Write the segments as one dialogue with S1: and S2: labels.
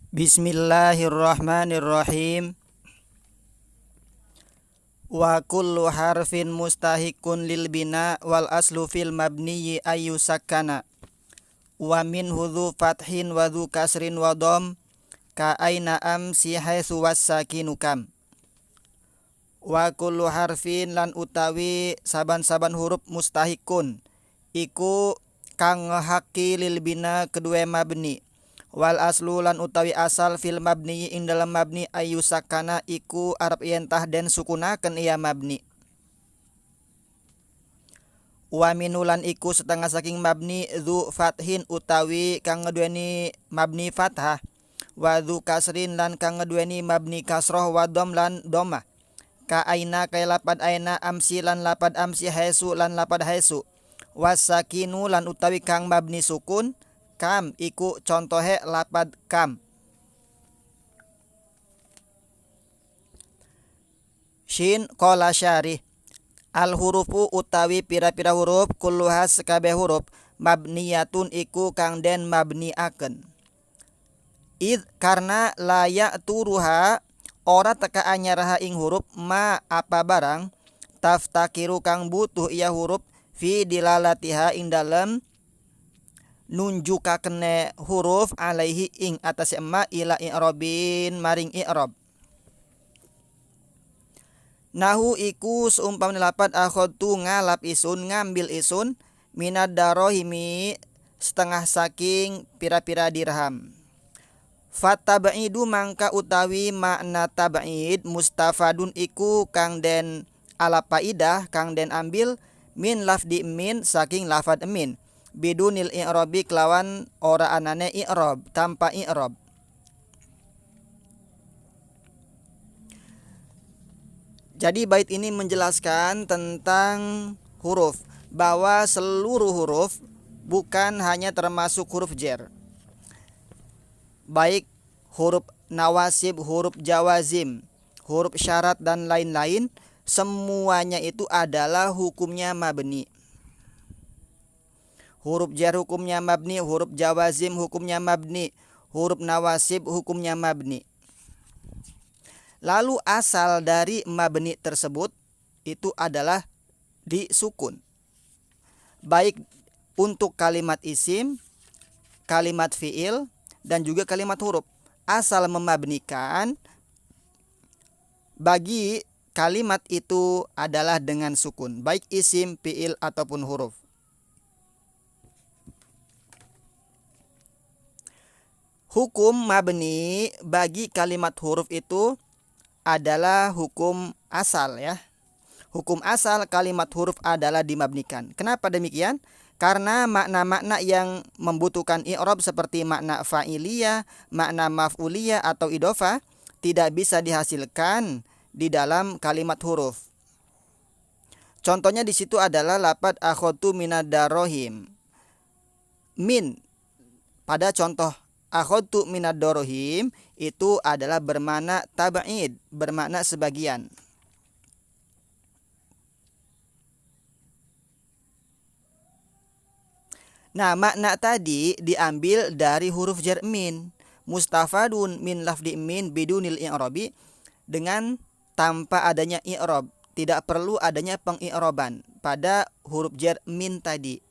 S1: Bismillahirrahmanirrahim. Wa kullu harfin mustahiqun lil bina wal aslu fil mabniyyi ayyusakkana. Wa min hudhu fathin wa dhu kasrin wa dhom ka aina amsi haitsu wasakinu kam. Wa kullu harfin lan utawi saban-saban huruf mustahiqun iku kang ngehaki lil bina kedua mabni. Wal aslu lan utawi asal fil mabni ing dalam mabni ayyusakana iku arep yentah den sukunaken ia mabni. Wa minulan iku setengah saking mabni dzu fathin utawi kang ngeduweni mabni fathah, wa dzu kasrin lan kang ngeduweni mabni kasroh wa dhom lan dhamma. Ka aina kaya lapad aina amsi lan lapad amsi haisu lan lapad haisu. Wasakinu lan utawi kang mabni sukun kam iku contohe lapad kam. Shin qala syarih al hurufu utawi pira-pira huruf kulluha sekabeh huruf mabniyatun iku kang den mabniaken. Id karena layak turuha ora teka anyaraha ing huruf ma apa barang taftakiru kang butuh ia huruf fi dilalatiha ing dalem nunjukakene huruf alaihi ing atas ma ila i'robin maring i'rob. Nahu iku seumpamane lapat akhadtu ngalap isun ngambil isun minad darohimi setengah saking pira-pira dirham. Fatabaidu mangka utawi makna tabaid mustafadun iku kang den ala faidah kang den ambil min lafdi min saking lafad min bidunil i'robi kelawan ora anane i'rob tanpa i'rob. Jadi bait ini menjelaskan tentang huruf, bahwa seluruh huruf bukan hanya termasuk huruf jar, baik huruf nawasib, huruf jawazim, huruf syarat dan lain-lain, semuanya itu adalah hukumnya mabni. Huruf jar hukumnya mabni, huruf jawazim hukumnya mabni, huruf nawasib hukumnya mabni. Lalu asal dari mabni tersebut itu adalah disukun. Baik untuk kalimat isim, kalimat fiil, dan juga kalimat huruf. Asal memabnikan bagi kalimat itu adalah dengan sukun, baik isim, fiil, ataupun huruf. Hukum mabni bagi kalimat huruf itu adalah hukum asal ya. Hukum asal kalimat huruf adalah dimabnikan. Kenapa demikian? Karena makna-makna yang membutuhkan i'rob seperti makna fa'iliyah, makna maf'uliyah atau idhofah tidak bisa dihasilkan di dalam kalimat huruf. Contohnya di situ adalah lafaz akhadtu minad darohim. Min pada contoh akhadtu minad darohim itu adalah bermakna tabaid, bermakna sebagian. Nah, makna tadi diambil dari huruf jar min. Mustafadun min lafdi min bidunil i'robi, dengan tanpa adanya i'rob, tidak perlu adanya pengi'roban pada huruf jar min tadi.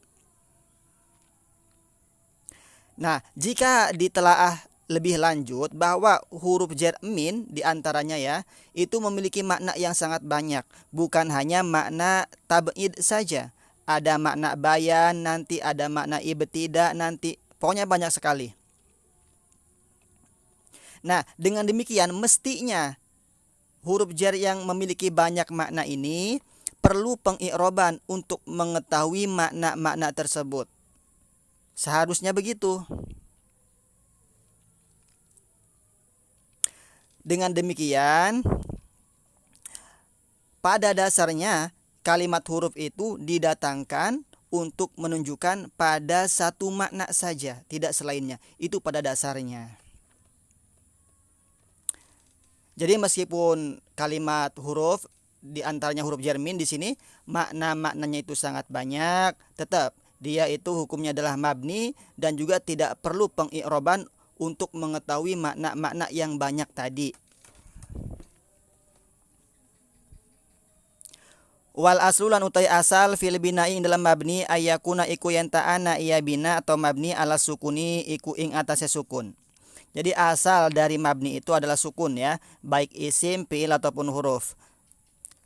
S1: Nah, jika ditelaah lebih lanjut bahwa huruf jar min diantaranya ya, itu memiliki makna yang sangat banyak. Bukan hanya makna tab'id saja. Ada makna bayan, nanti ada makna ibtida, nanti pokoknya banyak sekali. Nah, dengan demikian mestinya huruf jar yang memiliki banyak makna ini perlu pengi'roban untuk mengetahui makna-makna tersebut. Seharusnya begitu. Dengan demikian, pada dasarnya kalimat huruf itu didatangkan untuk menunjukkan pada satu makna saja, tidak selainnya. Itu pada dasarnya. Jadi meskipun kalimat huruf diantaranya huruf jar min di sini makna-maknanya itu sangat banyak, tetap dia itu hukumnya adalah mabni dan juga tidak perlu pengi'roban untuk mengetahui makna-makna yang banyak tadi. Wal aslulan utai asal fil bina'i dalam mabni ayakuna iku yen ta'ana iya bina atau mabni ala sukuni iku ing atase sukun. Jadi asal dari mabni itu adalah sukun ya, baik isim, fi'il ataupun huruf.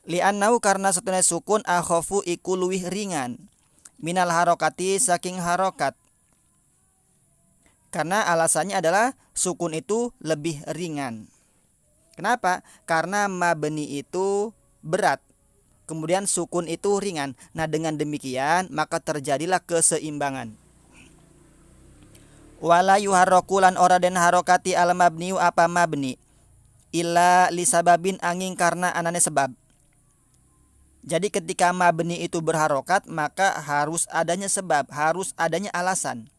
S1: Li'annahu karena satune sukun akhafu iku luwih ringan minal harokati saking harokat. Karena alasannya adalah sukun itu lebih ringan. Kenapa? Karena mabni itu berat, kemudian sukun itu ringan. Nah, dengan demikian maka terjadilah keseimbangan. Wala yuharraku lan ora den harokati al mabniu apa mabni illa lisababin angin karena anane sebab. Jadi ketika mabni itu berharokat maka harus adanya sebab, harus adanya alasan.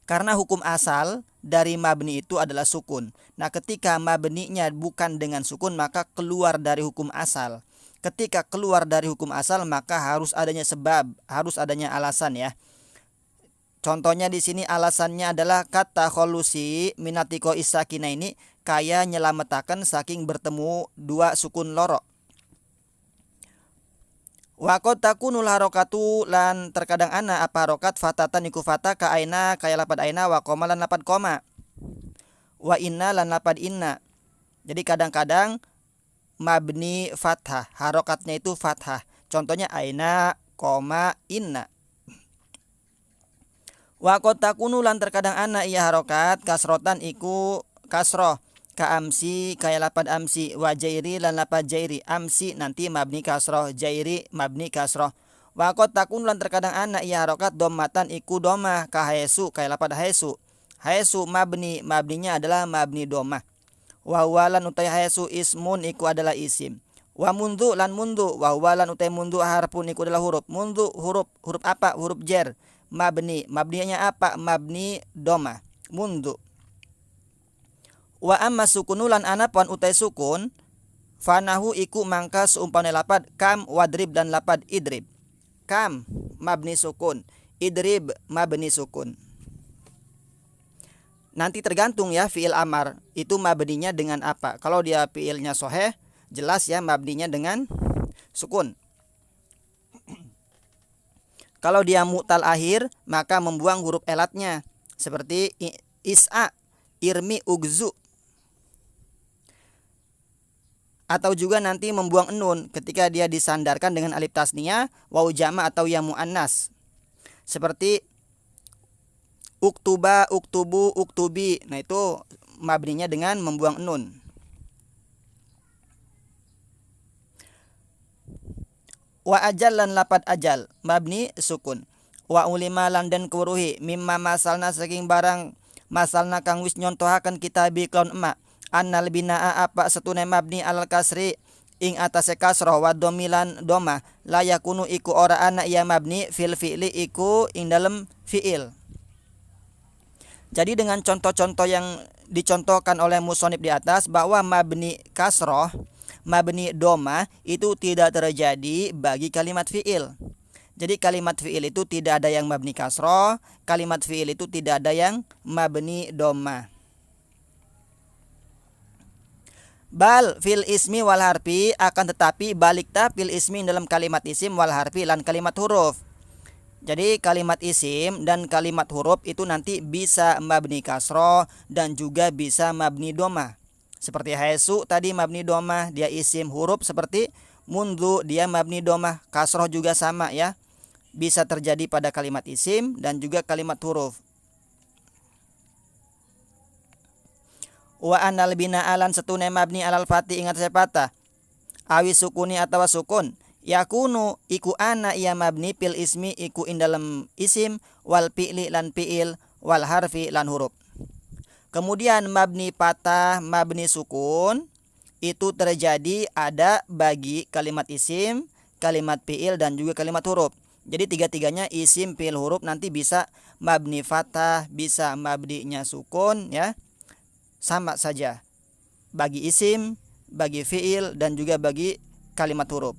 S1: Karena hukum asal dari mabni itu adalah sukun. Nah, ketika mabninya bukan dengan sukun maka keluar dari hukum asal. Ketika keluar dari hukum asal maka harus adanya sebab, harus adanya alasan ya. Contohnya di sini alasannya adalah kata kholusi minatiko isakina ini kaya nyelametaken saking bertemu dua sukun loro. Wa qad takunul harokatu lan terkadang ana apa harokat fatatan iku fata ka aina kaya lapad aina wa koma lan lapad koma. Wa inna lan lapad inna. Jadi kadang-kadang mabni fathah, harokatnya itu fathah. Contohnya aina, koma, inna. Wa qad takunu lan terkadang ana iya harokat kasrotan iku kasroh ka amsi kaya lapad amsi wa jairi lan lapad jairi. Amsi nanti mabni kasroh, jairi mabni kasroh. Wa qad takunu lan terkadang ana iya harokat dommatan iku domah ka haesu kaya lapad haesu. Haesu mabninya adalah mabni domah. Wa walan utai haesu ismun iku adalah isim. Wa mundu lan mundu wa walan utai mundu harpun iku adalah huruf. Mundu huruf apa? Huruf jar. Mabninya apa? Mabni domah. Mundu. Wa amma sukunulan anapon utai sukun fanahu iku mangka seumpane lapad kam wadrib dan lapad idrib. Kam mabni sukun, idrib mabni sukun. Nanti tergantung ya fiil amar itu mabninya dengan apa. Kalau dia fiilnya soheh jelas ya mabninya dengan sukun. Kalau dia mu'tal akhir maka membuang huruf elatnya seperti is'a, irmi, ugzu. Atau juga nanti membuang nun ketika dia disandarkan dengan alif tasniyah, waw jama atau ya muannas. Seperti uktuba, uktubu, uktubi. Nah, itu mabninya dengan membuang nun. Wa ajal lan lapad ajal, mabni sukun. Wa ulima lan den kuruhi mimma masalna saking barang masalna kang wis nyontohaken kita bi kaun emak. Annal binaa apa setune mabni al kasri ing atase kasroh wa domilan doma la yakunu iku ora ana ya mabni fil fi'li iku ing dalem fi'il. Jadi dengan contoh-contoh yang dicontohkan oleh musonib di atas bahwa mabni kasroh, mabni doma itu tidak terjadi bagi kalimat fi'il. Jadi kalimat fi'il itu tidak ada yang mabni kasroh, kalimat fi'il itu tidak ada yang mabni doma. Bal fil ismi wal harfi akan tetapi balikta fil ismi dalam kalimat isim wal harfi lan kalimat huruf. Jadi kalimat isim dan kalimat huruf itu nanti bisa mabni kasroh dan juga bisa mabni domah. Seperti haesu tadi mabni domah, dia isim. Huruf seperti mundu dia mabni domah, kasroh juga sama ya. Bisa terjadi pada kalimat isim dan juga kalimat huruf. Wa anal bina alan setune mabni alal fati ingat sepatah awi sukuni atawa sukun yakunu iku ana iya mabni pil ismi iku indalem isim wal fi'li lan fi'il wal harfi lan huruf. Kemudian mabni patah, mabni sukun itu terjadi ada bagi kalimat isim, kalimat fi'il dan juga kalimat huruf. Jadi tiga-tiganya isim, fi'il, huruf nanti bisa mabni fatah, bisa mabninya sukun ya. Sama saja bagi isim, bagi fi'il dan juga bagi kalimat huruf.